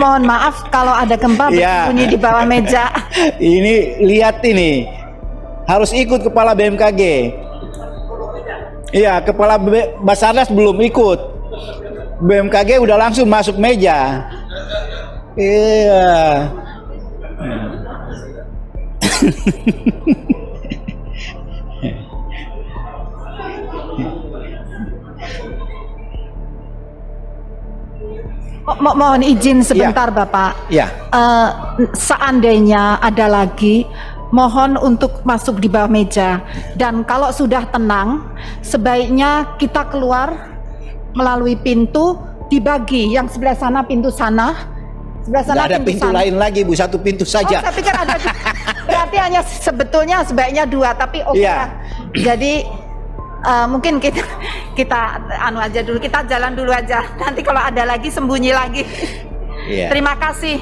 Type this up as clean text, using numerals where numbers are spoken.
Mohon maaf kalau ada gempa bersembunyi di bawah meja. Ini lihat ini, harus ikut kepala BMKG. Iya, kepala Basarnas belum ikut. BMKG udah langsung masuk meja. Iya. Mohon izin sebentar, Bapak. Ya. Seandainya ada lagi, mohon untuk masuk di bawah meja. Dan kalau sudah tenang, sebaiknya kita keluar melalui pintu, dibagi. Yang sebelah sana pintu sana, sebelah sana Nggak ada pintu sana. lain lagi, Bu, satu pintu saja. Oh, saya pikir ada. Berarti hanya sebetulnya sebaiknya 2, tapi oke. Iya. Jadi mungkin kita anu aja dulu, kita jalan dulu aja. Nanti kalau ada lagi sembunyi lagi. Iya. Terima kasih.